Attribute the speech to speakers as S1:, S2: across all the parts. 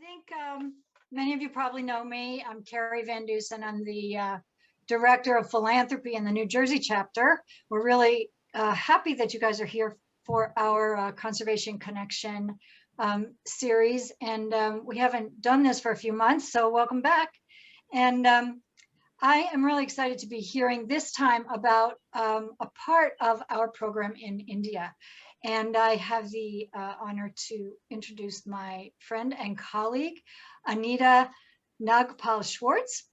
S1: think many of you probably know me. I'm Carrie Van Dusen. I'm the Director of Philanthropy in the New Jersey chapter. We're really happy that you guys are here for our Conservation Connection series. And we haven't done this for a few months, so welcome back. And I am really excited to be hearing this time about a part of our program in India. And I have the honor to introduce my friend and colleague, Anita Nagpal-Schwartz.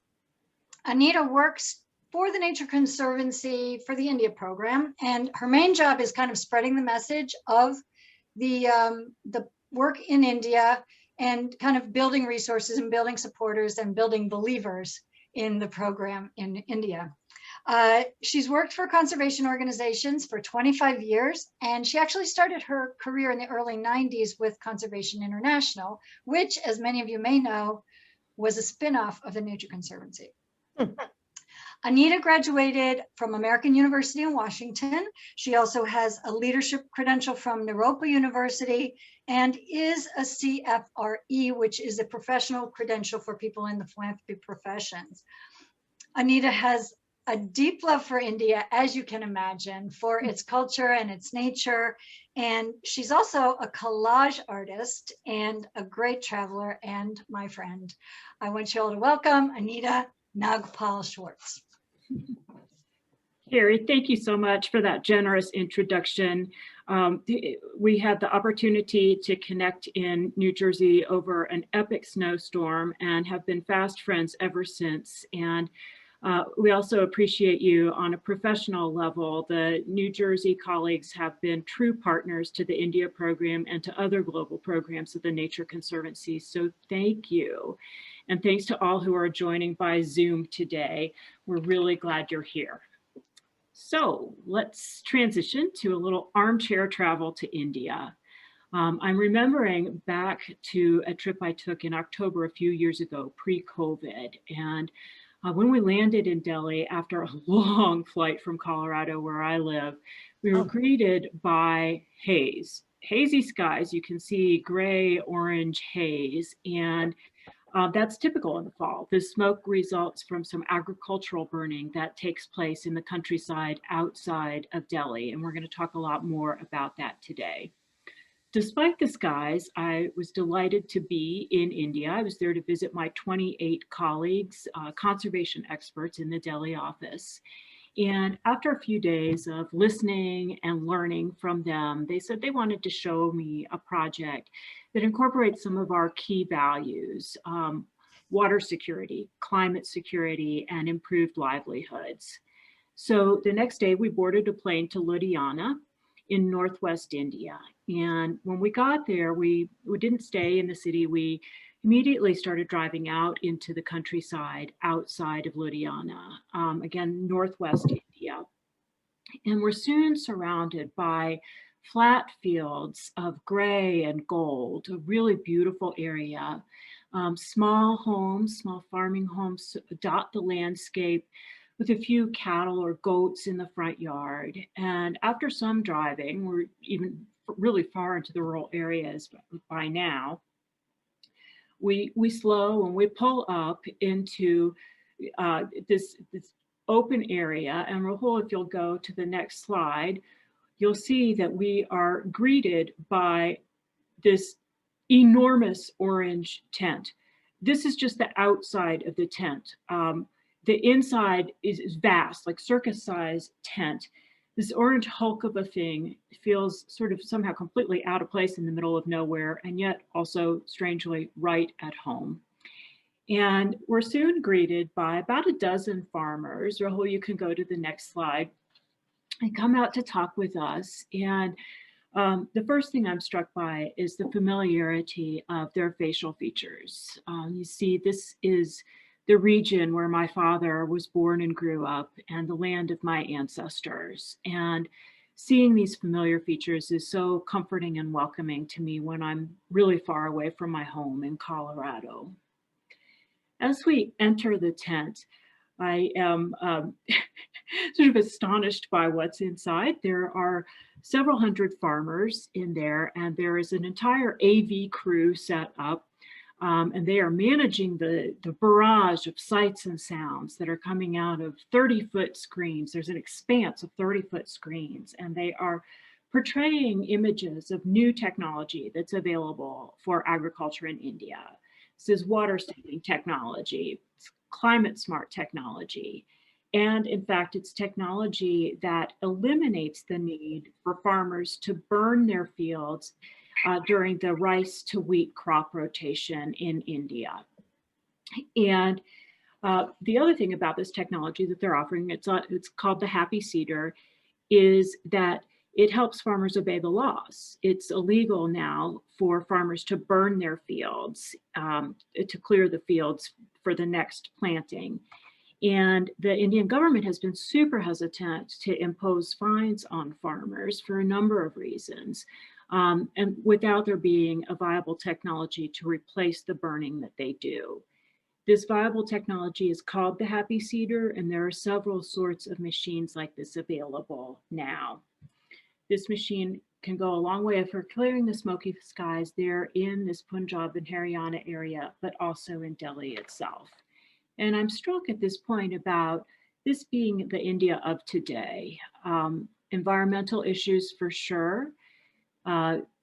S1: Anita works for the Nature Conservancy for the India program, and her main job is kind of spreading the message of the work in India and kind of building resources and building supporters and building believers in the program in India. She's worked for conservation organizations for 25 years, and she actually started her career in the early 90s with Conservation International, which, as many of you may know, was a spin-off of the Nature Conservancy. Anita graduated from American University in Washington. She also has a leadership credential from Naropa University and is a CFRE, which is a professional credential for people in the philanthropy professions. Anita has a deep love for India, as you can imagine, for its culture and its nature. And she's also a collage artist and a great traveler and my friend. I want you all to welcome Anita Nagpal-Schwartz.
S2: Carrie, thank you so much for that generous introduction. We had the opportunity to connect in New Jersey over an epic snowstorm and have been fast friends ever since. And we also appreciate you on a professional level. The New Jersey colleagues have been true partners to the India program and to other global programs of the Nature Conservancy. So thank you. And thanks to all who are joining by Zoom today. We're really glad you're here. So let's transition to a little armchair travel to India. I'm remembering back to a trip I took in October a few years ago, pre-COVID. And when we landed in Delhi after a long flight from Colorado, where I live, we were greeted by haze, hazy skies. You can see gray, orange haze, and that's typical in the fall. The smoke results from some agricultural burning that takes place in the countryside outside of Delhi, and we're going to talk a lot more about that today. Despite the skies, I was delighted to be in India. I was there to visit my 28 colleagues, conservation experts in the Delhi office. And after a few days of listening and learning from them, they said they wanted to show me a project that incorporates some of our key values, water security, climate security, and improved livelihoods. So the next day we boarded a plane to Ludhiana in Northwest India. And when we got there, we didn't stay in the city. We immediately started driving out into the countryside outside of Ludhiana, again, Northwest India. And we're soon surrounded by flat fields of gray and gold, a really beautiful area. Small homes, small farming homes dot the landscape with a few cattle or goats in the front yard. And after some driving, we're even really far into the rural areas by now, we slow and we pull up into this open area. And Rahul, if you'll go to the next slide, you'll see that we are greeted by this enormous orange tent. This is just the outside of the tent. The inside is vast, like circus-sized tent. This orange hulk of a thing feels sort of somehow completely out of place in the middle of nowhere, and yet also strangely right at home. And we're soon greeted by about a dozen farmers. Rahul, you can go to the next slide, and come out to talk with us. And the first thing I'm struck by is the familiarity of their facial features. You see, this is the region where my father was born and grew up, and the land of my ancestors. And seeing these familiar features is so comforting and welcoming to me when I'm really far away from my home in Colorado. As we enter the tent, I am sort of astonished by what's inside. There are several hundred farmers in there, and there is an entire AV crew set up. And they are managing the barrage of sights and sounds that are coming out of 30-foot screens. There's an expanse of 30-foot screens, and they are portraying images of new technology that's available for agriculture in India. This is water saving technology, climate smart technology. And in fact, it's technology that eliminates the need for farmers to burn their fields during the rice to wheat crop rotation in India. And the other thing about this technology that they're offering, it's called the Happy Seeder, is that it helps farmers obey the laws. It's illegal now for farmers to burn their fields, to clear the fields for the next planting. And the Indian government has been super hesitant to impose fines on farmers for a number of reasons, and without there being a viable technology to replace the burning that they do. This viable technology is called the Happy Seeder, and there are several sorts of machines like this available now. This machine can go a long way for clearing the smoky skies there in this Punjab and Haryana area, but also in Delhi itself. And I'm struck at this point about this being the India of today. Environmental issues for sure.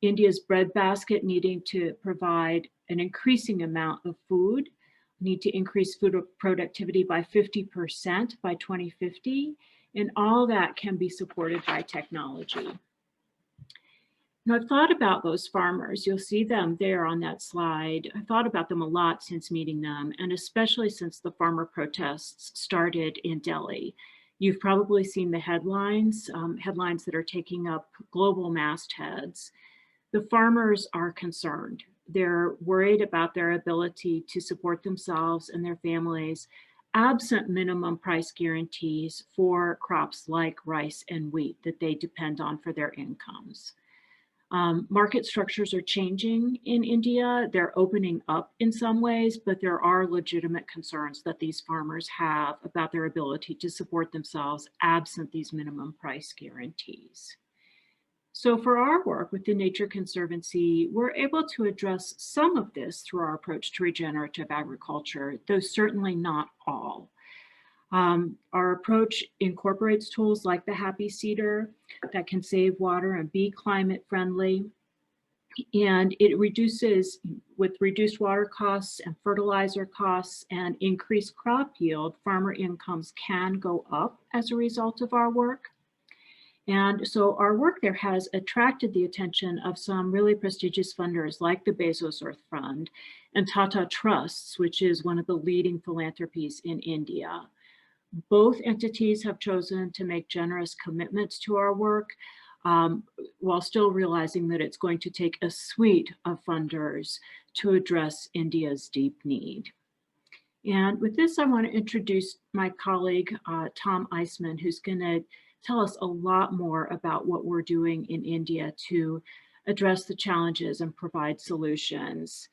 S2: India's breadbasket needing to provide an increasing amount of food, need to increase food productivity by 50% by 2050. And all that can be supported by technology. Now, I've thought about those farmers. You'll see them there on that slide. I've thought about them a lot since meeting them, and especially since the farmer protests started in Delhi. You've probably seen the headlines, headlines that are taking up global mastheads. The farmers are concerned. They're worried about their ability to support themselves and their families absent minimum price guarantees for crops like rice and wheat that they depend on for their incomes. Market structures are changing in India. They're opening up in some ways, but there are legitimate concerns that these farmers have about their ability to support themselves absent these minimum price guarantees. So for our work with the Nature Conservancy, we're able to address some of this through our approach to regenerative agriculture, though certainly not all. Our approach incorporates tools like the Happy Seeder that can save water and be climate friendly. And it reduces, with reduced water costs and fertilizer costs and increased crop yield, farmer incomes can go up as a result of our work. And so our work there has attracted the attention of some really prestigious funders like the Bezos Earth Fund and Tata Trusts, which is one of the leading philanthropies in India. Both entities have chosen to make generous commitments to our work, while still realizing that it's going to take a suite of funders to address India's deep need. And with this, I want to introduce my colleague, Tom Eisman, who's going to tell us a lot more about what we're doing in India to address the challenges and provide solutions.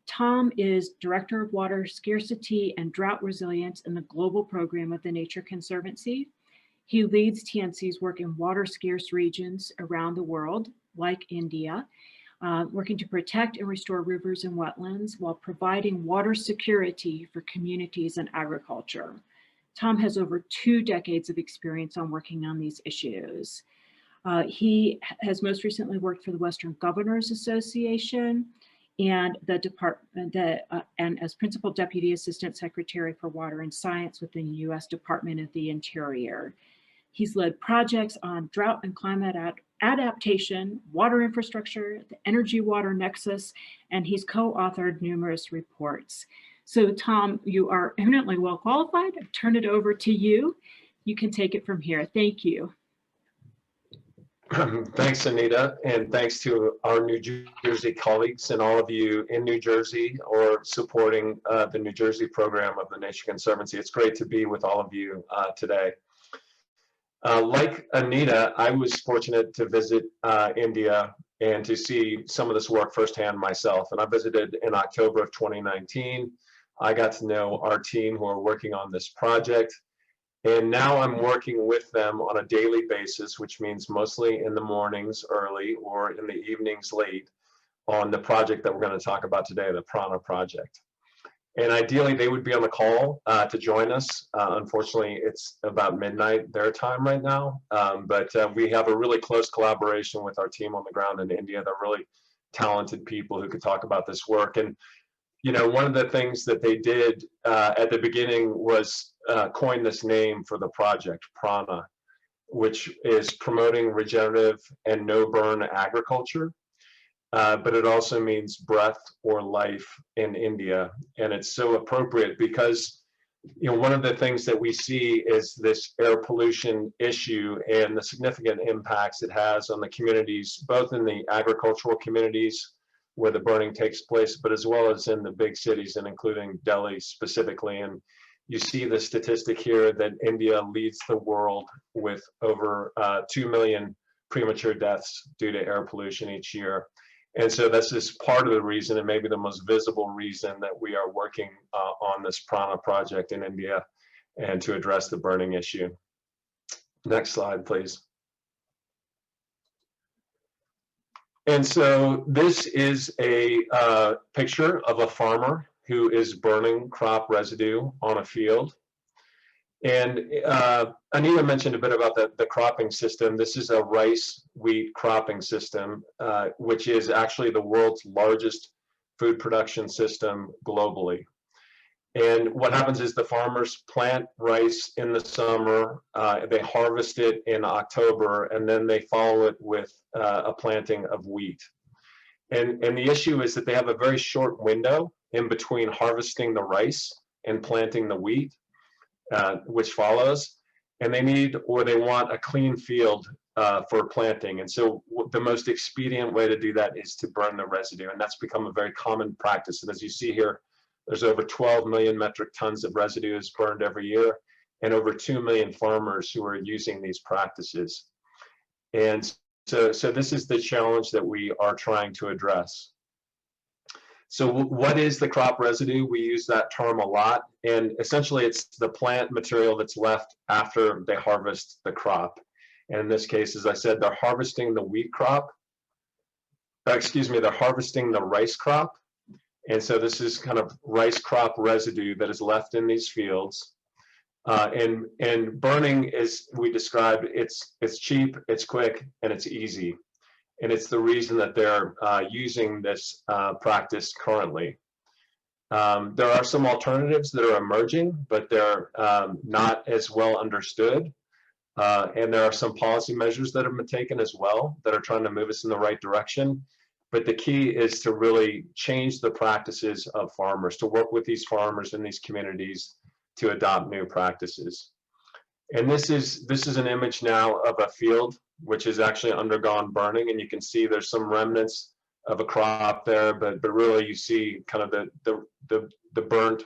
S2: Tom is Director of Water Scarcity and Drought Resilience in the Global Program of the Nature Conservancy. He leads TNC's work in water scarce regions around the world, like India, working to protect and restore rivers and wetlands while providing water security for communities and agriculture. Tom has over 2 decades of experience on working on these issues. He has most recently worked for the Western Governors Association and the department and as Principal Deputy Assistant Secretary for Water and Science within the U.S. Department of the Interior. He's led projects on drought and climate adaptation, water infrastructure, the energy-water nexus, and he's co-authored numerous reports. So Tom, you are eminently well qualified. I turn it over to you. You can take it from here. Thank you.
S3: Thanks, Anita, and thanks to our New Jersey colleagues and all of you in New Jersey or supporting the New Jersey program of the Nature Conservancy. It's great to be with all of you today. Like Anita, I was fortunate to visit India and to see some of this work firsthand myself. And I visited in October of 2019. I got to know our team who are working on this project. And now I'm working with them on a daily basis, which means mostly in the mornings early or in the evenings late, on the project that we're going to talk about today, the Prana project. And ideally, they would be on the call to join us. Unfortunately, it's about midnight their time right now, but we have a really close collaboration with our team on the ground in India. They're really talented people who could talk about this work. And you know, one of the things that they did at the beginning was coin this name for the project, Prana, which is promoting regenerative and no-burn agriculture. But it also means breath or life in India. And it's so appropriate because, you know, one of the things that we see is this air pollution issue and the significant impacts it has on the communities, both in the agricultural communities where the burning takes place, but as well as in the big cities and including Delhi specifically. And you see the statistic here that India leads the world with over 2 million premature deaths due to air pollution each year. And so this is part of the reason, and maybe the most visible reason, that we are working on this Prana project in India and to address the burning issue. Next slide, please. And so this is a picture of a farmer who is burning crop residue on a field. And Anita mentioned a bit about the cropping system. This is a rice wheat cropping system, which is actually the world's largest food production system globally. And what happens is the farmers plant rice in the summer, they harvest it in October, and then they follow it with a planting of wheat. And the issue is that they have a very short window in between harvesting the rice and planting the wheat, which follows, and they need, or they want, a clean field for planting. And so the most expedient way to do that is to burn the residue, and that's become a very common practice. And as you see here, there's over 12 million metric tons of residue is burned every year, and over 2 million farmers who are using these practices. And so this is the challenge that we are trying to address. So what is the crop residue? We use that term a lot, and essentially it's the plant material that's left after they harvest the crop. And in this case, as I said, they're harvesting the wheat crop, they're harvesting the rice crop. And so this is kind of rice crop residue that is left in these fields. And burning, is, we described, it's cheap, it's quick, and it's easy. And it's the reason that they're using this practice currently. There are some alternatives that are emerging, but they're not as well understood. And there are some policy measures that have been taken as well that are trying to move us in the right direction. But the key is to really change the practices of farmers, to work with these farmers in these communities to adopt new practices. And this is an image now of a field which has actually undergone burning, and you can see there's some remnants of a crop there, but really you see kind of the burnt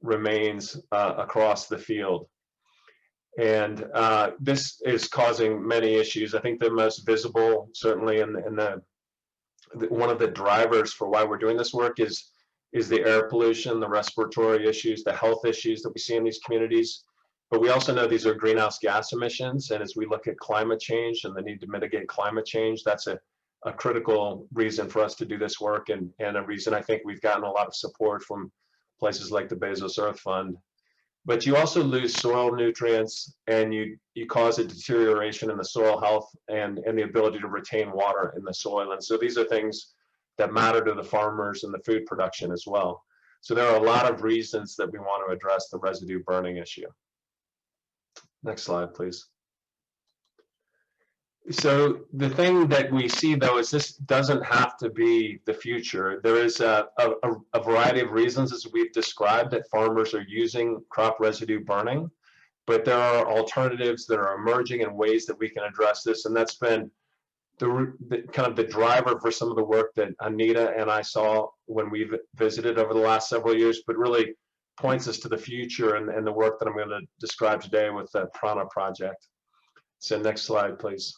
S3: remains across the field. And this is causing many issues. I think the most visible, certainly one of the drivers for why we're doing this work is the air pollution, the respiratory issues, the health issues that we see in these communities. But we also know these are greenhouse gas emissions, and as we look at climate change and the need to mitigate climate change, that's a critical reason for us to do this work, and a reason I think we've gotten a lot of support from places like the Bezos Earth Fund. But you also lose soil nutrients, and you cause a deterioration in the soil health and the ability to retain water in the soil. And so these are things that matter to the farmers and the food production as well. So there are a lot of reasons that we want to address the residue burning issue. Next slide, please. So the thing that we see, though, is this doesn't have to be the future. There is a variety of reasons, as we've described, that farmers are using crop residue burning, but there are alternatives that are emerging and ways that we can address this, and that's been kind of the driver for some of the work that Anita and I saw when we've visited over the last several years, but really points us to the future and the work that I'm going to describe today with the Prana project. So next slide, please.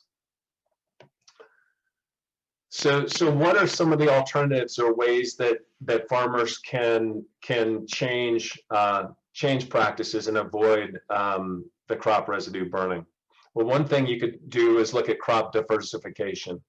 S3: So what are some of the alternatives or ways that farmers can change practices and avoid the crop residue burning? Well, one thing you could do is look at crop diversification.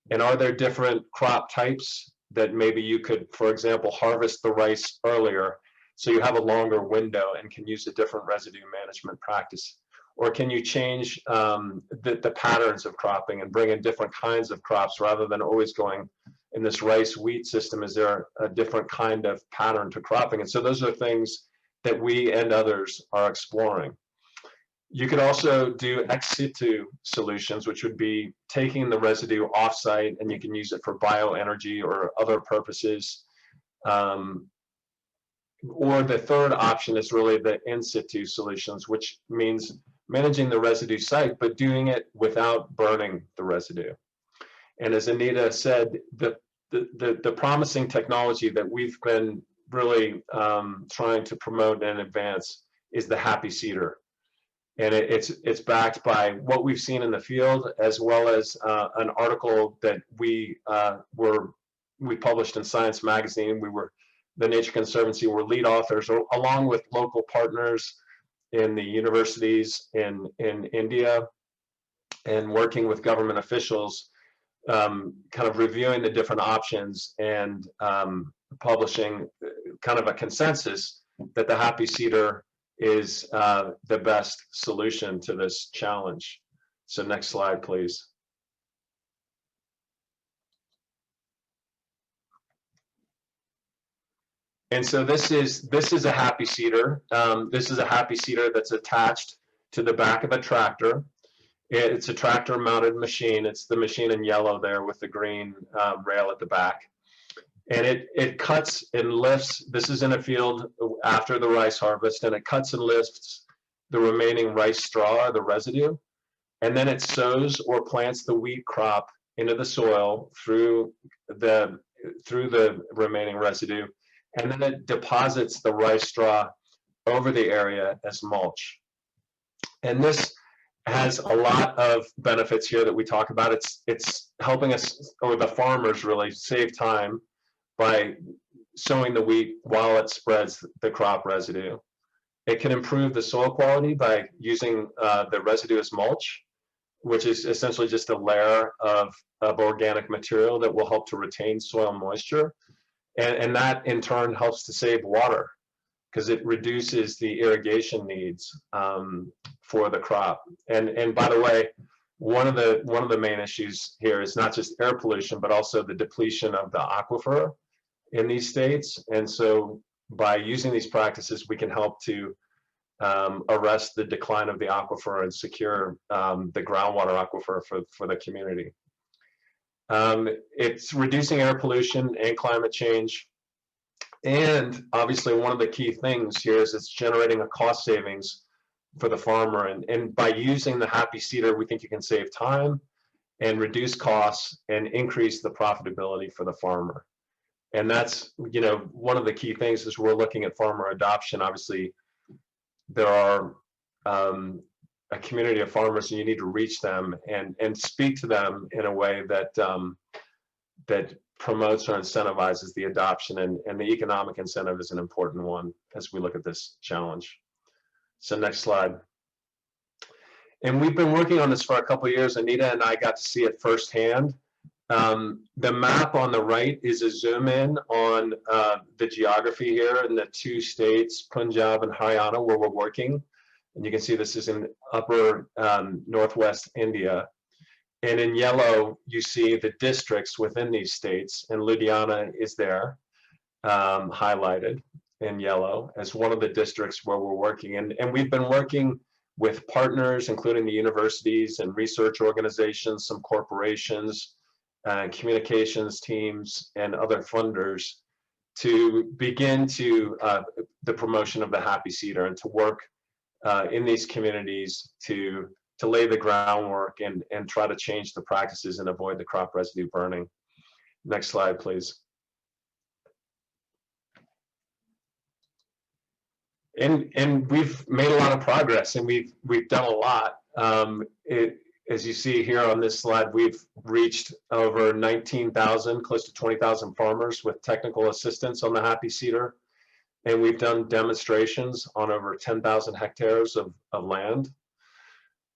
S3: And are there different crop types that maybe you could, for example, harvest the rice earlier so you have a longer window and can use a different residue management practice? Or can you change the patterns of cropping and bring in different kinds of crops rather than always going in this rice wheat system? Is there a different kind of pattern to cropping? And so those are things that we and others are exploring. You could also do ex situ solutions, which would be taking the residue offsite and you can use it for bioenergy or other purposes. Or the third option is really the in situ solutions, which means managing the residue site, but doing it without burning the residue. And as Anita said, the promising technology that we've been really trying to promote and advance is the Happy Seeder. And it's backed by what we've seen in the field, as well as an article that we published in Science Magazine. The Nature Conservancy were lead authors, along with local partners in the universities in India, and working with government officials, kind of reviewing the different options and publishing kind of a consensus that the Happy Seeder is the best solution to this challenge. So next slide, please. And so this is a Happy Seeder. This is a Happy Seeder that's attached to the back of a tractor. It's a tractor mounted machine. It's the machine in yellow there with the green rail at the back. And it cuts and lifts. This is in a field after the rice harvest, and it cuts and lifts the remaining rice straw, the residue. And then it sows or plants the wheat crop into the soil through the remaining residue. And then it deposits the rice straw over the area as mulch. And this has a lot of benefits here that we talk about. It's helping us, or the farmers really, save time by sowing the wheat while it spreads the crop residue. It can improve the soil quality by using the residue as mulch, which is essentially just a layer of organic material that will help to retain soil moisture. And that in turn helps to save water because it reduces the irrigation needs for the crop. And by the way, one of the main issues here is not just air pollution, but also the depletion of the aquifer in these states. And so by using these practices, we can help to arrest the decline of the aquifer and secure the groundwater aquifer for the community. It's reducing air pollution and climate change. And obviously one of the key things here is it's generating a cost savings for the farmer. And by using the Happy Seeder, we think you can save time and reduce costs and increase the profitability for the farmer. And that's, one of the key things is we're looking at farmer adoption. Obviously, there are a community of farmers, and you need to reach them and speak to them in a way that that promotes or incentivizes the adoption, and the economic incentive is an important one as we look at this challenge. So next slide. And we've been working on this for a couple of years. Anita and I got to see it firsthand. The map on the right is a zoom in on the geography here in the two states, Punjab and Haryana, where we're working. And you can see this is in upper northwest India. And in yellow, you see the districts within these states, and Ludhiana is there, highlighted in yellow as one of the districts where we're working. And we've been working with partners, including the universities and research organizations, some corporations, communications teams, and other funders to begin to the promotion of the Happy Seeder and to work in these communities to lay the groundwork and try to change the practices and avoid the crop residue burning. Next slide, please. And we've made a lot of progress, and we've done a lot. As you see here on this slide, we've reached over 19,000, close to 20,000 farmers with technical assistance on the Happy Seeder. And we've done demonstrations on over 10,000 hectares of land.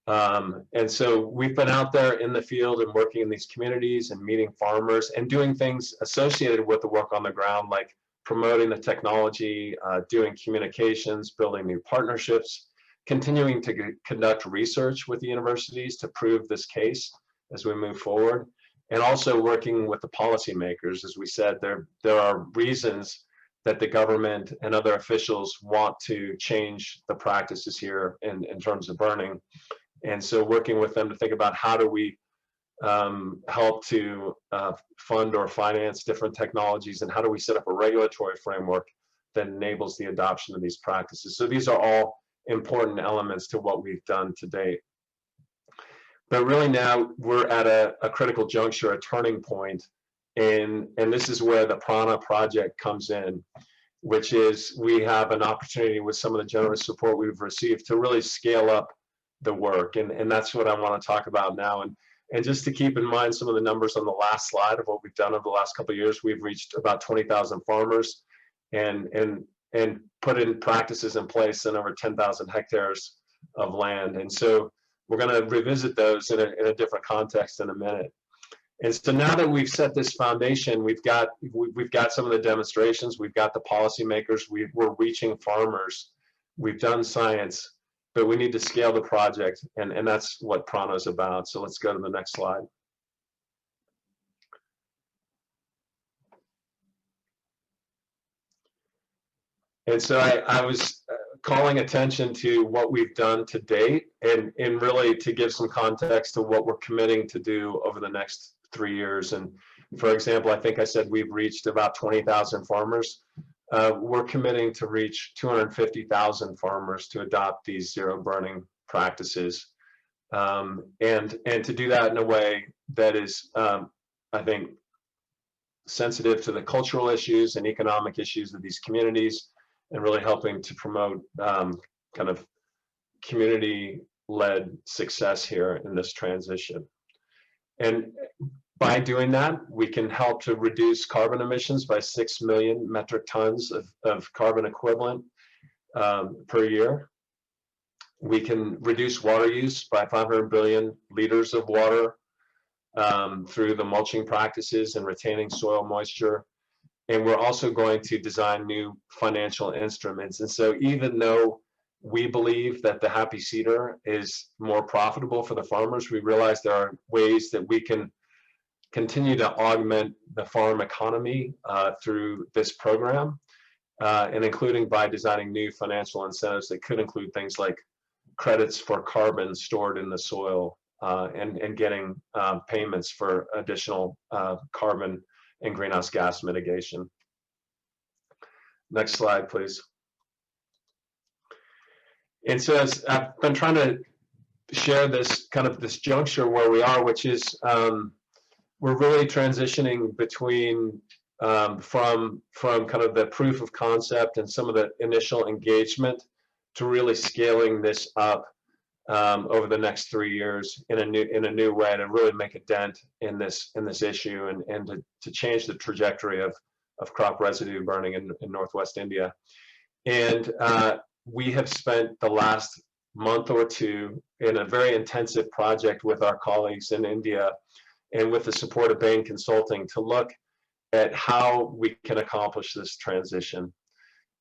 S3: And so we've been out there in the field and working in these communities and meeting farmers and doing things associated with the work on the ground, like promoting the technology, doing communications, building new partnerships, continuing to conduct research with the universities to prove this case as we move forward, and also working with the policymakers. As we said, there are reasons that the government and other officials want to change the practices here in terms of burning. And so working with them to think about how do we help to fund or finance different technologies, and how do we set up a regulatory framework that enables the adoption of these practices. So these are all important elements to what we've done to date. But really now we're at a critical juncture, a turning point, and this is where the Prana project comes in, which is we have an opportunity with some of the generous support we've received to really scale up the work, and that's what I want to talk about now. And just to keep in mind some of the numbers on the last slide of what we've done over the last couple of years, we've reached about 20,000 farmers and put in practices in place in over 10,000 hectares of land. And so we're going to revisit those in a different context in a minute. And so now that we've set this foundation, we've got some of the demonstrations, we've got the policymakers, we're reaching farmers, we've done science, but we need to scale the project, and that's what Prana is about. So let's go to the next slide. And so I was calling attention to what we've done to date, and really to give some context to what we're committing to do over the next 3 years. And for example, I think I said we've reached about 20,000 farmers. We're committing to reach 250,000 farmers to adopt these zero burning practices, and to do that in a way that is, I think, sensitive to the cultural issues and economic issues of these communities, and really helping to promote kind of community-led success here in this transition. And by doing that, we can help to reduce carbon emissions by 6 million metric tons of carbon equivalent per year. We can reduce water use by 500 billion liters of water through the mulching practices and retaining soil moisture. And we're also going to design new financial instruments. And so even though we believe that the Happy Cedar is more profitable for the farmers, we realize there are ways that we can continue to augment the farm economy through this program, and including by designing new financial incentives that could include things like credits for carbon stored in the soil, and getting payments for additional carbon and greenhouse gas mitigation. Next slide, please. And so as I've been trying to share this juncture where we are, which is we're really transitioning between from kind of the proof of concept and some of the initial engagement to really scaling this up over the next 3 years in a new way, to really make a dent in this issue, and to change the trajectory of crop residue burning in Northwest India. And we have spent the last month or two in a very intensive project with our colleagues in India, and with the support of Bain Consulting, to look at how we can accomplish this transition.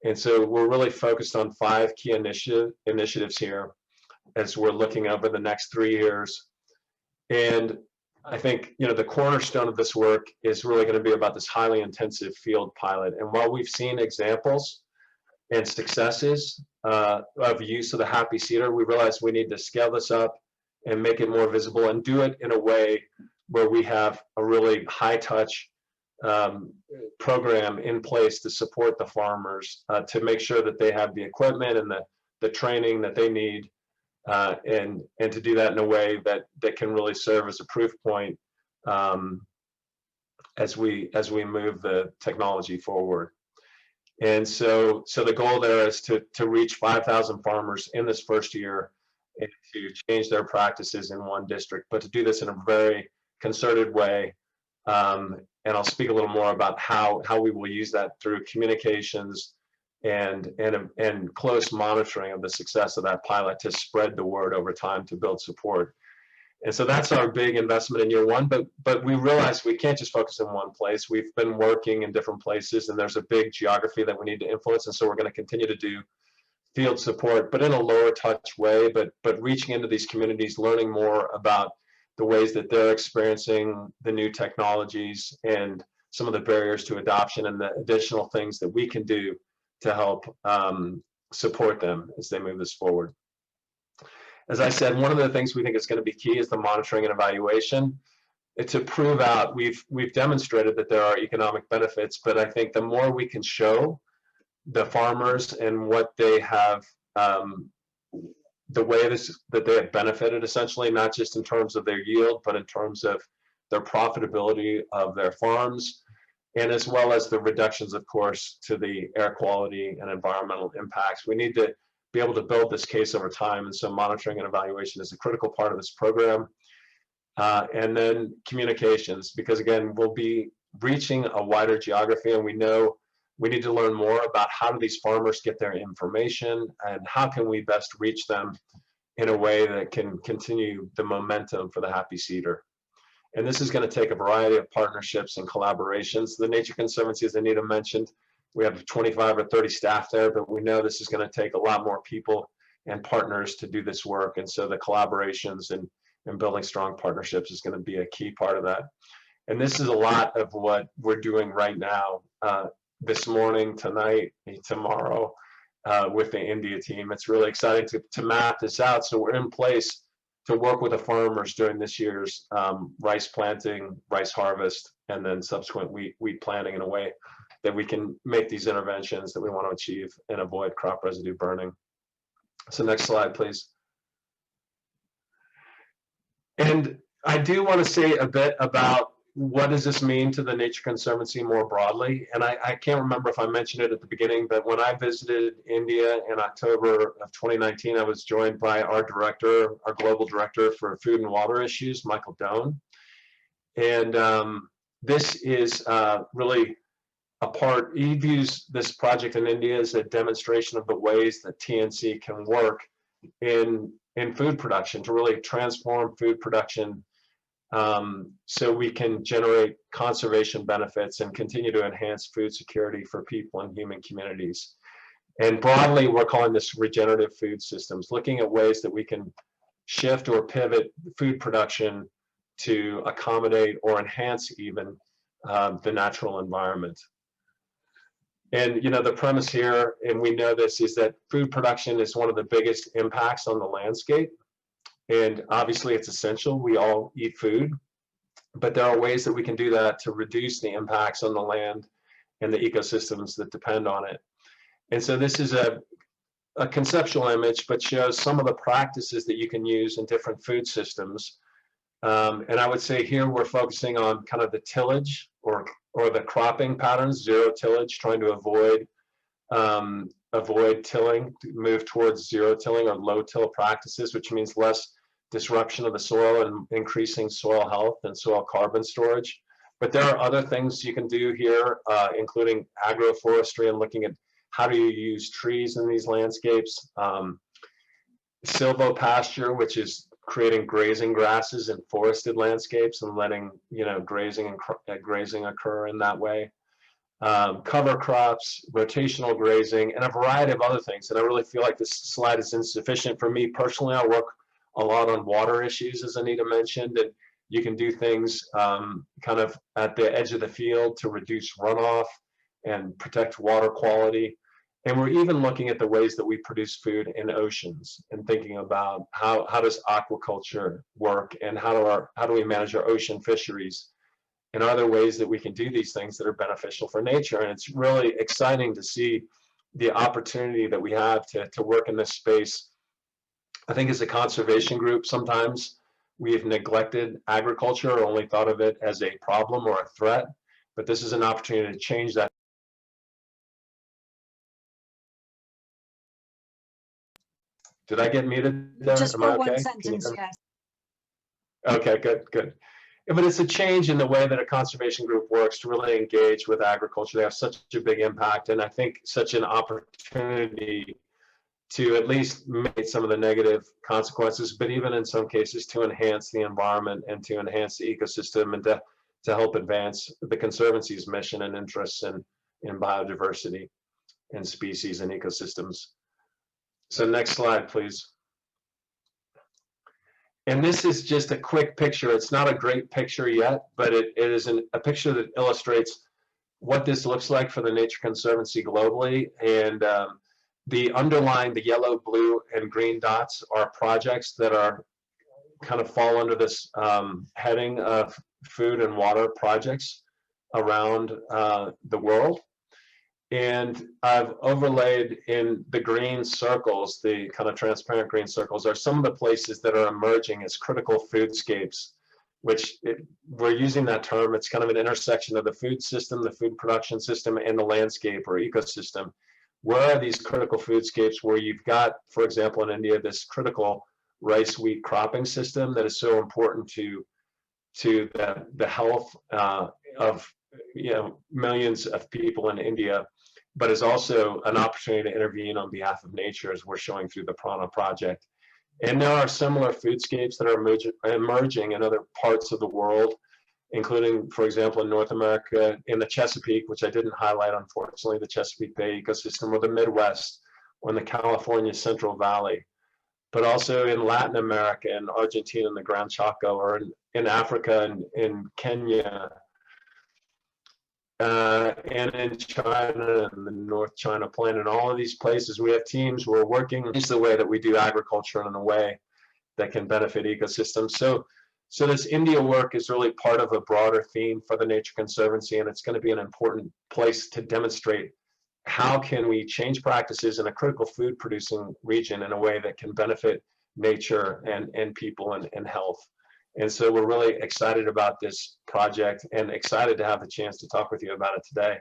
S3: And so we're really focused on 5 key initiatives here as we're looking over the next 3 years. And I think, the cornerstone of this work is really going to be about this highly intensive field pilot. And while we've seen examples and successes of use of the Happy Cedar, we realize we need to scale this up and make it more visible, and do it in a way where we have a really high-touch program in place to support the farmers, to make sure that they have the equipment and the training that they need, and to do that in a way that can really serve as a proof point as we move the technology forward. And so the goal there is to reach 5,000 farmers in this first year, and to change their practices in one district, but to do this in a very concerted way. And I'll speak a little more about how we will use that through communications and close monitoring of the success of that pilot to spread the word over time to build support. And so that's our big investment in year one, but we realized we can't just focus in one place. We've been working in different places, and there's a big geography that we need to influence, and so we're going to continue to do field support, but in a lower touch way, but reaching into these communities, learning more about the ways that they're experiencing the new technologies and some of the barriers to adoption and the additional things that we can do to help support them as they move this forward. As I said, one of the things we think is going to be key is the monitoring and evaluation. To prove out, we've demonstrated that there are economic benefits, but I think the more we can show the farmers and what they have, the way that they have benefited, essentially, not just in terms of their yield, but in terms of their profitability of their farms, and as well as the reductions, of course, to the air quality and environmental impacts. We need to be able to build this case over time, and so monitoring and evaluation is a critical part of this program. And then communications, because again, we'll be reaching a wider geography, and we know we need to learn more about how do these farmers get their information and how can we best reach them in a way that can continue the momentum for the Happy Seeder. And this is going to take a variety of partnerships and collaborations. The Nature Conservancy, as Anita mentioned, we have 25 or 30 staff there, but we know this is going to take a lot more people and partners to do this work. And so the collaborations and building strong partnerships is going to be a key part of that. And this is a lot of what we're doing right now, this morning, tonight, tomorrow, with the India team. It's really exciting to map this out. So we're in place to work with the farmers during this year's rice planting, rice harvest, and then subsequent wheat planting in a way that we can make these interventions that we want to achieve and avoid crop residue burning. So next slide, please. And I do want to say a bit about what does this mean to the Nature Conservancy more broadly. And I can't remember if I mentioned it at the beginning, but when I visited India in October of 2019, I was joined by our director, our global director for food and water issues, Michael Doan. And this is really a part, he views this project in India as a demonstration of the ways that TNC can work in food production to really transform food production so we can generate conservation benefits and continue to enhance food security for people and human communities. And broadly, we're calling this regenerative food systems, looking at ways that we can shift or pivot food production to accommodate or enhance even the natural environment. And the premise here, and we know this, is that food production is one of the biggest impacts on the landscape. And obviously it's essential, we all eat food, but there are ways that we can do that to reduce the impacts on the land and the ecosystems that depend on it. And so this is a conceptual image, but shows some of the practices that you can use in different food systems. And I would say here we're focusing on kind of the tillage or the cropping patterns, zero tillage, trying to avoid tilling, to move towards zero tilling or low till practices, which means less disruption of the soil and increasing soil health and soil carbon storage. But there are other things you can do here, including agroforestry and looking at how do you use trees in these landscapes. Silvopasture, which is creating grazing grasses in forested landscapes and letting grazing occur in that way. Cover crops, rotational grazing, and a variety of other things. And I really feel like this slide is insufficient for me personally. I work a lot on water issues, as Anita mentioned, and you can do things kind of at the edge of the field to reduce runoff and protect water quality. And we're even looking at the ways that we produce food in oceans and thinking about how does aquaculture work and how do we manage our ocean fisheries. And are there ways that we can do these things that are beneficial for nature? And it's really exciting to see the opportunity that we have to work in this space. I think as a conservation group, sometimes we have neglected agriculture or only thought of it as a problem or a threat, but this is an opportunity to change that. Did I get muted there?
S1: Just
S3: Am
S1: for
S3: I
S1: one
S3: okay?
S1: sentence, yes.
S3: Okay, good. but it's a change in the way that a conservation group works to really engage with agriculture. They have such a big impact, and I think such an opportunity to at least mitigate some of the negative consequences, but even in some cases to enhance the environment and to enhance the ecosystem and to help advance the Conservancy's mission and interests in biodiversity and species and ecosystems. So next slide, please. And this is just a quick picture. It's not a great picture yet, but it is a picture that illustrates what this looks like for the Nature Conservancy globally. And the underlying, the yellow, blue, and green dots are projects that are kind of fall under this heading of food and water projects around the world. And I've overlaid in the green circles, the kind of transparent green circles, are some of the places that are emerging as critical foodscapes, which we're using that term. It's kind of an intersection of the food system, the food production system, and the landscape or ecosystem. Where are these critical foodscapes where you've got, for example, in India, this critical rice wheat cropping system that is so important to the health of millions of people in India, but is also an opportunity to intervene on behalf of nature, as we're showing through the Prana project. And there are similar foodscapes that are emerging in other parts of the world, including, for example, in North America, in the Chesapeake, which I didn't highlight, unfortunately, the Chesapeake Bay ecosystem, or the Midwest, or in the California Central Valley, but also in Latin America, in Argentina, in the Gran Chaco, or in Africa, and in Kenya, and in China, and the North China Plain, and all of these places, we have teams who are working just the way that we do agriculture in a way that can benefit ecosystems. So this India work is really part of a broader theme for the Nature Conservancy, and it's going to be an important place to demonstrate how can we change practices in a critical food producing region in a way that can benefit nature and people and health. And so we're really excited about this project and excited to have the chance to talk with you about it today.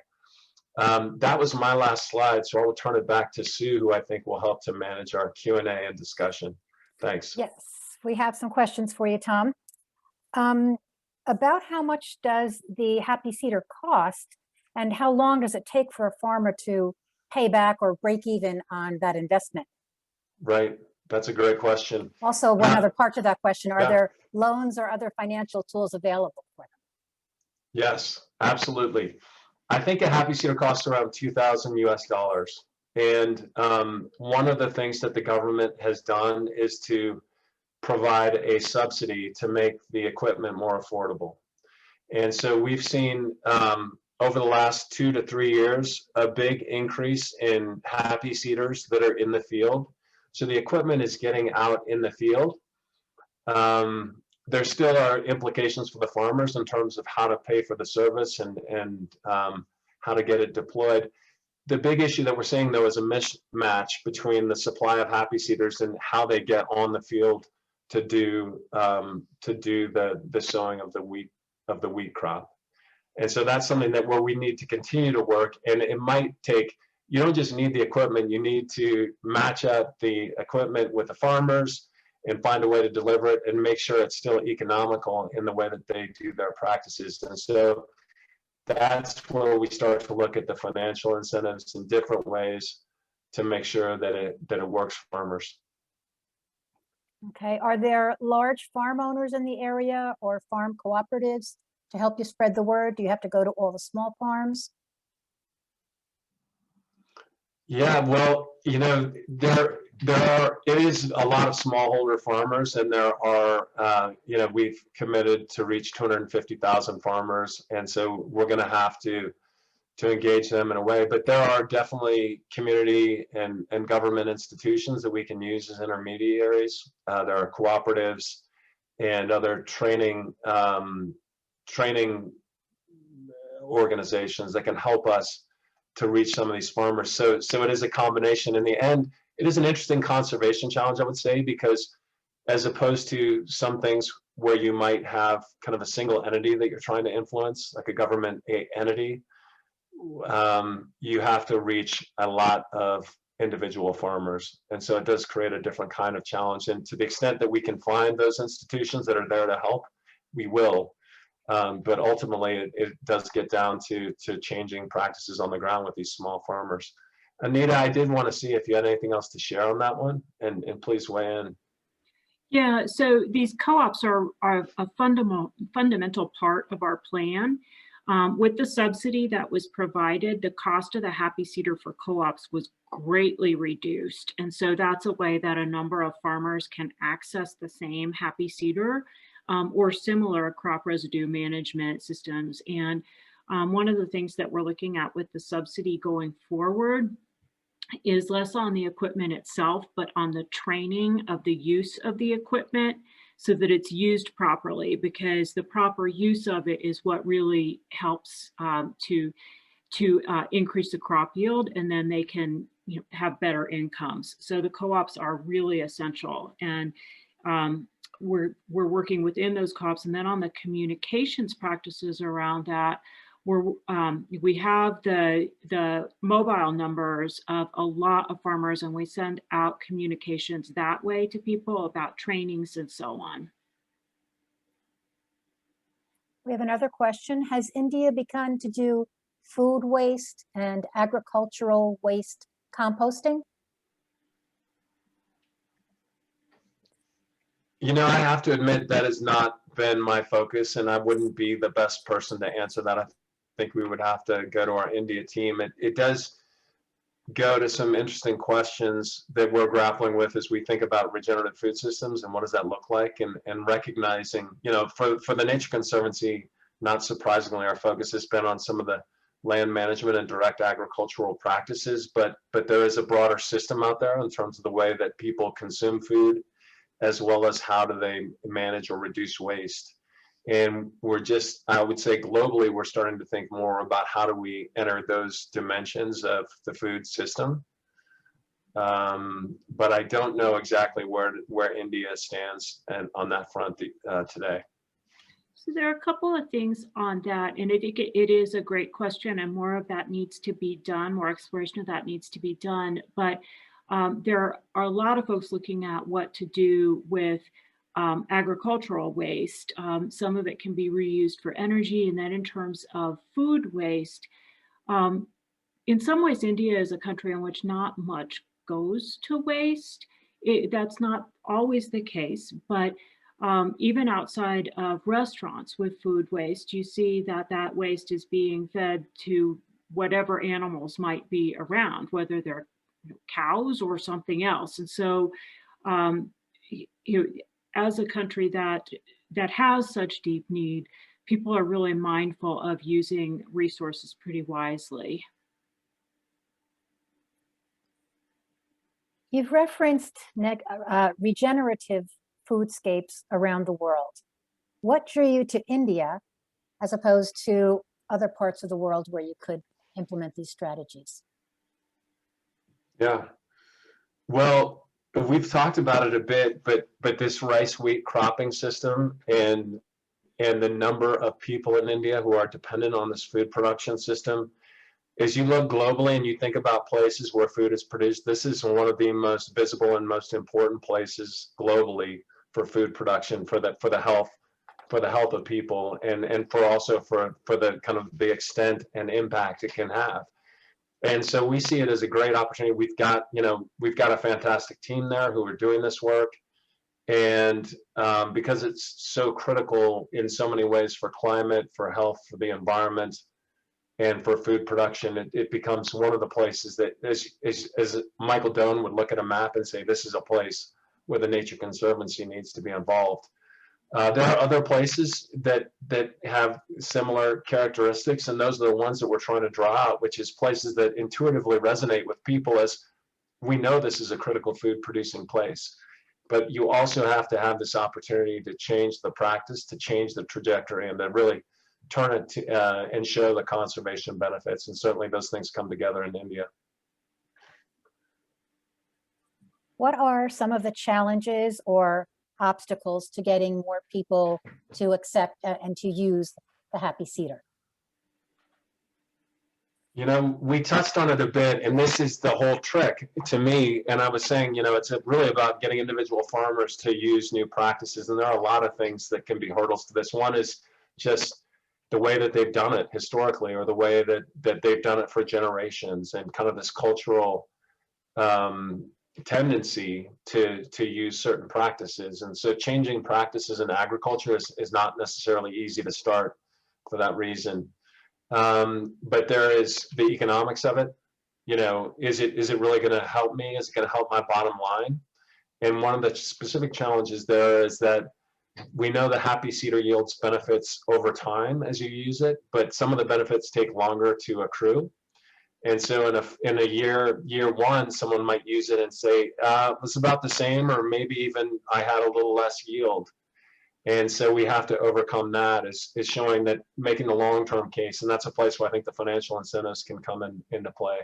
S3: That was my last slide, so I will turn it back to Sue, who I think will help to manage our Q&A and discussion. Thanks.
S4: Yes, we have some questions for you, Tom. About how much does the Happy Cedar cost, and how long does it take for a farmer to pay back or break even on that investment?
S3: Right. That's a great question.
S4: Also, one other part to that question, are
S3: Yeah.
S4: there loans or other financial tools available for them?
S3: Yes, absolutely. I think a Happy Cedar costs around $2,000 US. And one of the things that the government has done is to provide a subsidy to make the equipment more affordable. And so we've seen over the last 2 to 3 years, a big increase in Happy Cedars that are in the field. So the equipment is getting out in the field. There still are implications for the farmers in terms of how to pay for the service and how to get it deployed. The big issue that we're seeing, though, is a mismatch between the supply of Happy Cedars and how they get on the field to do the sowing of the wheat crop. And so that's something that where we need to continue to work. And it might take, you don't just need the equipment, you need to match up the equipment with the farmers and find a way to deliver it and make sure it's still economical in the way that they do their practices. And so that's where we start to look at the financial incentives in different ways to make sure that it works for farmers.
S4: Okay, are there large farm owners in the area or farm cooperatives to help you spread the word? Do you have to go to all the small farms?
S3: Yeah, well, it is a lot of smallholder farmers, and there are, we've committed to reach 250,000 farmers, and so we're going to have to engage them in a way. But there are definitely community and government institutions that we can use as intermediaries. There are cooperatives and other training organizations that can help us to reach some of these farmers. So it is a combination. In the end, it is an interesting conservation challenge, I would say, because as opposed to some things where you might have kind of a single entity that you're trying to influence, like a government entity, you have to reach a lot of individual farmers. And so it does create a different kind of challenge. And to the extent that we can find those institutions that are there to help, we will. But ultimately, it does get down to changing practices on the ground with these small farmers. Anita, I did want to see if you had anything else to share on that one, and please weigh in.
S2: Yeah, so these co-ops are a fundamental part of our plan. With the subsidy that was provided, the cost of the Happy Cedar for co-ops was greatly reduced. And so that's a way that a number of farmers can access the same Happy Cedar or similar crop residue management systems. And one of the things that we're looking at with the subsidy going forward is less on the equipment itself, but on the training of the use of the equipment so that it's used properly, because the proper use of it is what really helps to increase the crop yield, and then they can have better incomes. So the co-ops are really essential, and we're working within those co-ops. And then on the communications practices around that, we have the mobile numbers of a lot of farmers, and we send out communications that way to people about trainings and so on.
S4: We have another question. Has India begun to do food waste and agricultural waste composting?
S3: You know, I have to admit that has not been my focus, and I wouldn't be the best person to answer that. I think we would have to go to our India team. It does go to some interesting questions that we're grappling with as we think about regenerative food systems and what does that look like, and recognizing, for the Nature Conservancy, not surprisingly, our focus has been on some of the land management and direct agricultural practices, but there is a broader system out there in terms of the way that people consume food, as well as how do they manage or reduce waste. And I would say globally, we're starting to think more about how do we enter those dimensions of the food system. But I don't know exactly where India stands on that front today.
S2: So there are a couple of things on that, and it is a great question, and more of that needs to be done, more exploration of that needs to be done. But there are a lot of folks looking at what to do with agricultural waste. Some of it can be reused for energy, and then in terms of food waste, in some ways, India is a country in which not much goes to waste. That's not always the case, but even outside of restaurants with food waste, you see that waste is being fed to whatever animals might be around, whether they're cows or something else. And so, as a country that has such deep need, people are really mindful of using resources pretty wisely.
S4: You've referenced regenerative foodscapes around the world. What drew you to India as opposed to other parts of the world where you could implement these strategies?
S3: Yeah, well, we've talked about it a bit, but this rice wheat cropping system and the number of people in India who are dependent on this food production system, as you look globally and you think about places where food is produced, this is one of the most visible and most important places globally for food production, for the health of people, and for the kind of the extent and impact it can have. And so we see it as a great opportunity. We've got a fantastic team there who are doing this work, and because it's so critical in so many ways for climate, for health, for the environment, and for food production, it becomes one of the places that, as Michael Doan would look at a map and say, this is a place where the Nature Conservancy needs to be involved. There are other places that have similar characteristics, and those are the ones that we're trying to draw out, which is places that intuitively resonate with people, as we know this is a critical food producing place. But you also have to have this opportunity to change the practice, to change the trajectory, and to really turn it to, and show the conservation benefits. And certainly those things come together in India.
S4: What are some of the challenges or obstacles to getting more people to accept and to use the Happy Cedar?
S3: We touched on it a bit, and this is the whole trick to me. And I was saying, it's really about getting individual farmers to use new practices. And there are a lot of things that can be hurdles to this. One is just the way that they've done it historically, or the way that they've done it for generations, and kind of this cultural tendency to use certain practices. And so changing practices in agriculture is not necessarily easy to start for that reason. But there is the economics of it. You know, is it really going to help me? Is it going to help my bottom line? And one of the specific challenges there is that we know the happy seeder yields benefits over time as you use it, but some of the benefits take longer to accrue. And so in a year one, someone might use it and say, it was about the same, or maybe even I had a little less yield. And so we have to overcome that, is showing that, making the long-term case. And that's a place where I think the financial incentives can come into play.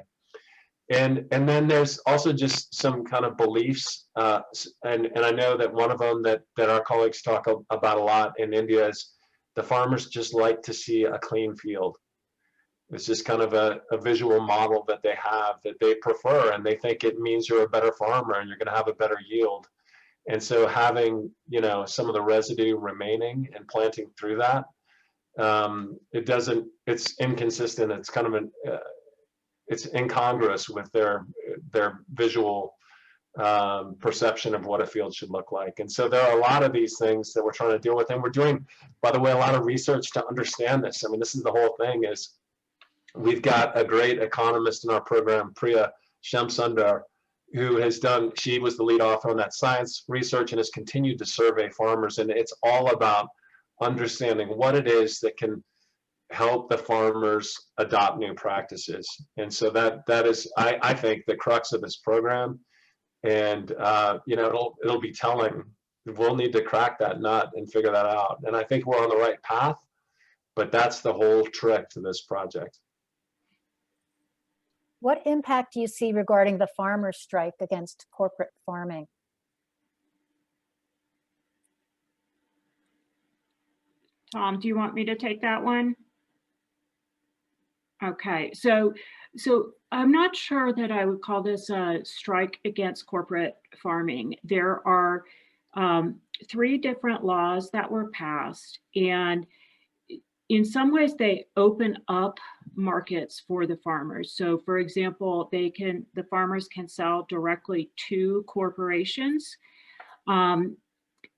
S3: And then there's also just some kind of beliefs. And I know that one of them that our colleagues talk about a lot in India is the farmers just like to see a clean field. It's just kind of a visual model that they have that they prefer, and they think it means you're a better farmer and you're going to have a better yield. And so having, you know, some of the residue remaining and planting through that, it's inconsistent. It's kind of it's incongruous with their visual perception of what a field should look like. And so there are a lot of these things that we're trying to deal with, and we're doing, by the way, a lot of research to understand this. I mean, this is the whole thing. Is we've got a great economist in our program, Priya Shamsundar, who has done, she was the lead author on that science research and has continued to survey farmers. And it's all about understanding what it is that can help the farmers adopt new practices. And so that is, I think, the crux of this program. And you know, it'll be telling. We'll need to crack that nut and figure that out. And I think we're on the right path, but that's the whole trick to this project.
S4: What impact do you see regarding the farmers' strike against corporate farming?
S2: Tom, do you want me to take that one? Okay, so I'm not sure that I would call this a strike against corporate farming. There are 3 different laws that were passed, and in some ways they open up markets for the farmers. So for example, the farmers can sell directly to corporations, and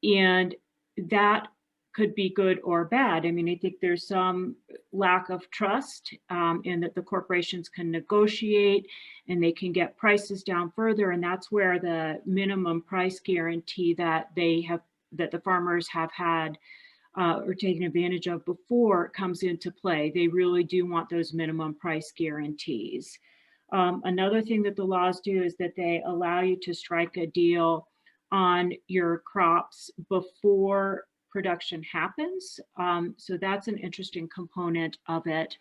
S2: that could be good or bad. I mean, I think there's some lack of trust in that the corporations can negotiate and they can get prices down further. And that's where the minimum price guarantee that the farmers have had or taken advantage of before comes into play. They really do want those minimum price guarantees. Another thing that the laws do is that they allow you to strike a deal on your crops before production happens. So that's an interesting component of it.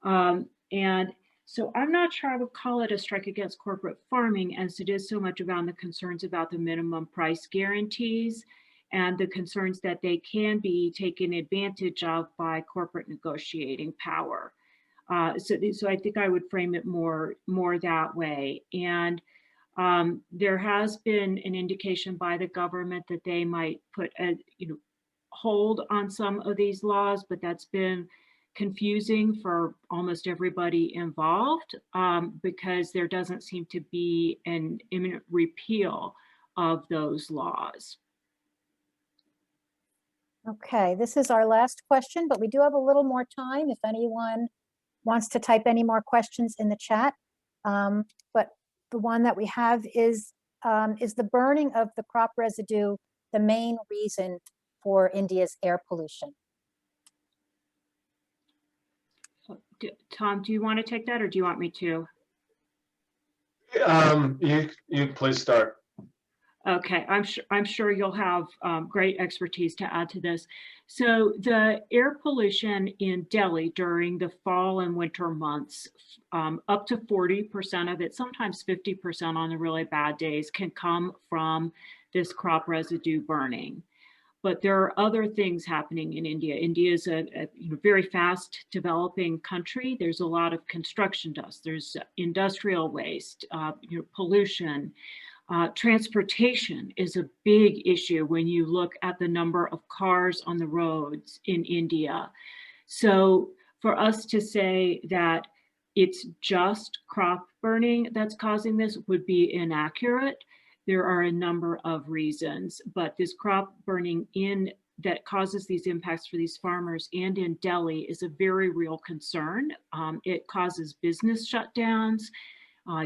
S2: And so I'm not sure I would call it a strike against corporate farming, as it is so much about the concerns about the minimum price guarantees and the concerns that they can be taken advantage of by corporate negotiating power. So I think I would frame it more that way. And there has been an indication by the government that they might put a hold on some of these laws, but that's been confusing for almost everybody involved because there doesn't seem to be an imminent repeal of those laws.
S4: Okay, this is our last question, but we do have a little more time if anyone wants to type any more questions in the chat. But the one that we have is the burning of the crop residue the main reason for India's air pollution?
S2: Tom, do you want to take that, or do you want me to?
S3: You please start.
S2: Okay, I'm sure you'll have great expertise to add to this. So the air pollution in Delhi during the fall and winter months, up to 40% of it, sometimes 50% on the really bad days, can come from this crop residue burning. But there are other things happening in India. India is a very fast developing country. There's a lot of construction dust. There's industrial waste, pollution. Transportation is a big issue when you look at the number of cars on the roads in India. So for us to say that it's just crop burning that's causing this would be inaccurate. There are a number of reasons, but this crop burning that causes these impacts for these farmers and in Delhi is a very real concern. It causes business shutdowns.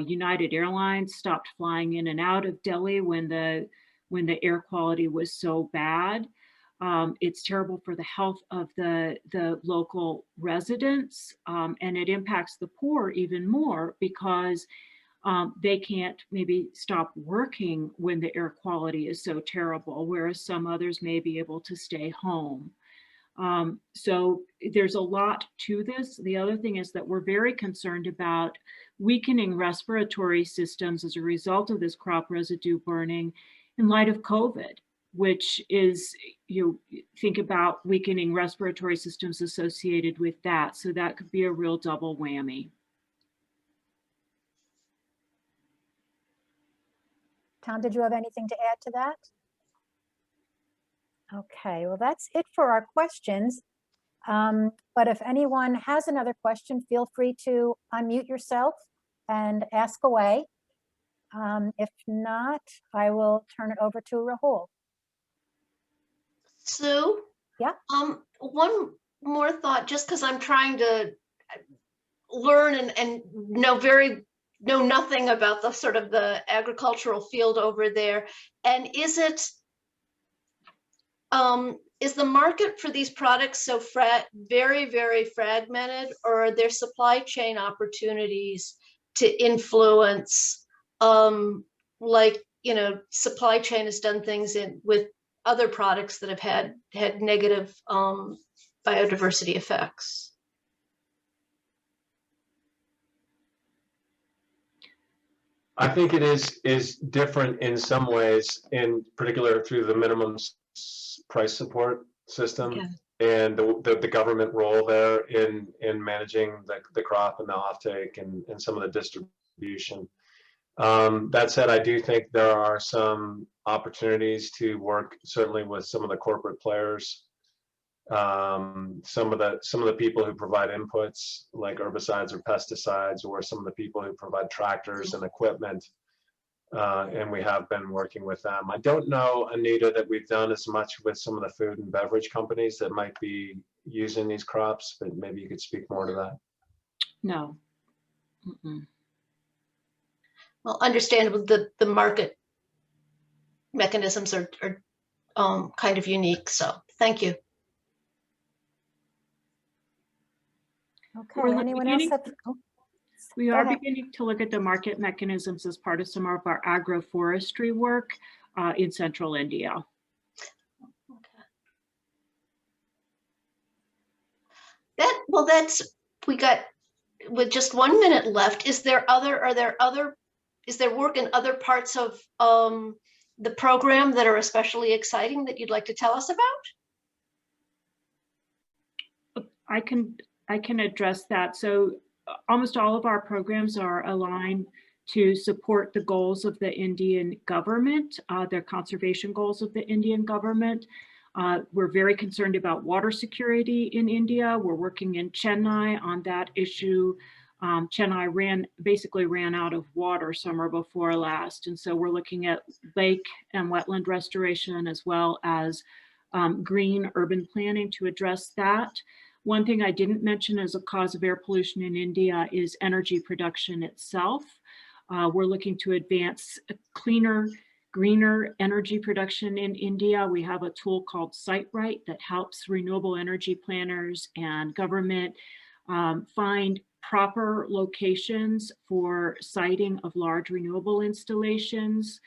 S2: United Airlines stopped flying in and out of Delhi when the air quality was so bad. It's terrible for the health of the local residents, and it impacts the poor even more because they can't maybe stop working when the air quality is so terrible, whereas some others may be able to stay home. So there's a lot to this. The other thing is that we're very concerned about weakening respiratory systems as a result of this crop residue burning in light of COVID, which is, you think about weakening respiratory systems associated with that. So that could be a real double whammy.
S4: Tom, did you have anything to add to that? Okay, well, that's it for our questions. But if anyone has another question, feel free to unmute yourself and ask away. If not, I will turn it over to Rahul.
S5: Sue?
S4: Yeah?
S5: One more thought, just because I'm trying to learn and know nothing about the sort of the agricultural field over there. And is the market for these products so very, very fragmented, or are there supply chain opportunities to influence, like, you know, supply chain has done things with other products that have had negative biodiversity effects?
S3: I think it is different in some ways, in particular through the minimum price support system.
S5: Okay.
S3: And the government role there in managing the crop and the offtake and some of the distribution. That said, I do think there are some opportunities to work certainly with some of the corporate players, some of the people who provide inputs like herbicides or pesticides, or some of the people who provide tractors and equipment. And we have been working with them. I don't know, Anita, that we've done as much with some of the food and beverage companies that might be using these crops, but maybe you could speak more to that.
S2: No. Mm-mm.
S5: Well, understandable, the market mechanisms are kind of unique. So thank you.
S4: Okay, anyone else have? Oh,
S2: We
S4: go
S2: are
S4: ahead.
S2: beginning to look at the market mechanisms as part of some of our agroforestry work in central India.
S5: Okay. We got, with just 1 minute left, is there work in other parts of the program that are especially exciting that you'd like to tell us about?
S2: I can address that. So almost all of our programs are aligned to support the goals of the Indian government, their conservation goals of the Indian government. We're very concerned about water security in India. We're working in Chennai on that issue. Chennai basically ran out of water summer before last. And so we're looking at lake and wetland restoration, as well as green urban planning to address that. One thing I didn't mention as a cause of air pollution in India is energy production itself. We're looking to advance cleaner, greener energy production in India. We have a tool called SiteRight that helps renewable energy planners and government find proper locations for siting of large renewable installations.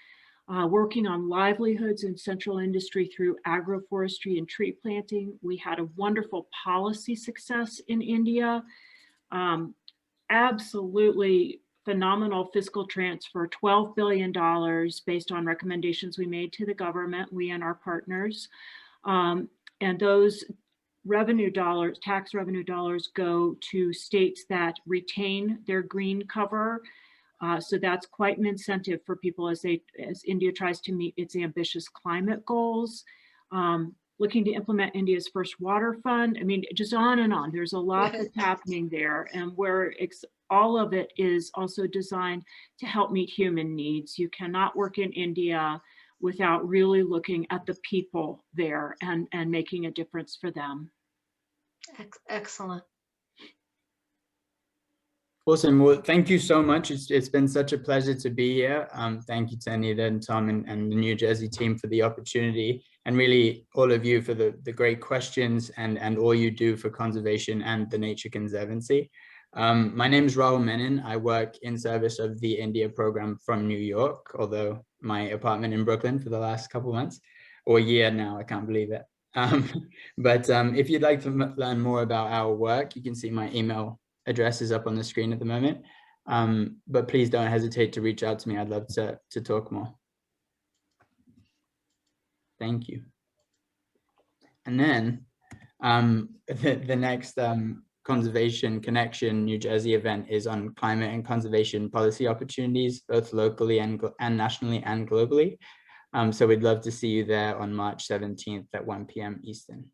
S2: Working on livelihoods in central industry through agroforestry and tree planting. We had a wonderful policy success in India. Absolutely phenomenal fiscal transfer, $12 billion based on recommendations we made to the government, we and our partners. And those revenue dollars, tax revenue dollars, go to states that retain their green cover, So that's quite an incentive for people as India tries to meet its ambitious climate goals. Looking to implement India's first water fund. I mean, just on and on. There's a lot that's happening there, and where all of it is also designed to help meet human needs. You cannot work in India without really looking at the people there and making a difference for them.
S5: Excellent.
S6: Awesome. Well, thank you so much. It's been such a pleasure to be here. Thank you to Anita and Tom and the New Jersey team for the opportunity, and really all of you for the great questions and all you do for conservation and the Nature Conservancy. My name is Rahul Menon. I work in service of the India program from New York, although my apartment in Brooklyn for the last couple of months, or year now, I can't believe it. But if you'd like to learn more about our work, you can see my email address is up on the screen at the moment. But please don't hesitate to reach out to me. I'd love to talk more. Thank you. And then the next Conservation Connection New Jersey event is on climate and conservation policy opportunities, both locally and nationally and globally. So we'd love to see you there on March 17th at 1 p.m. Eastern.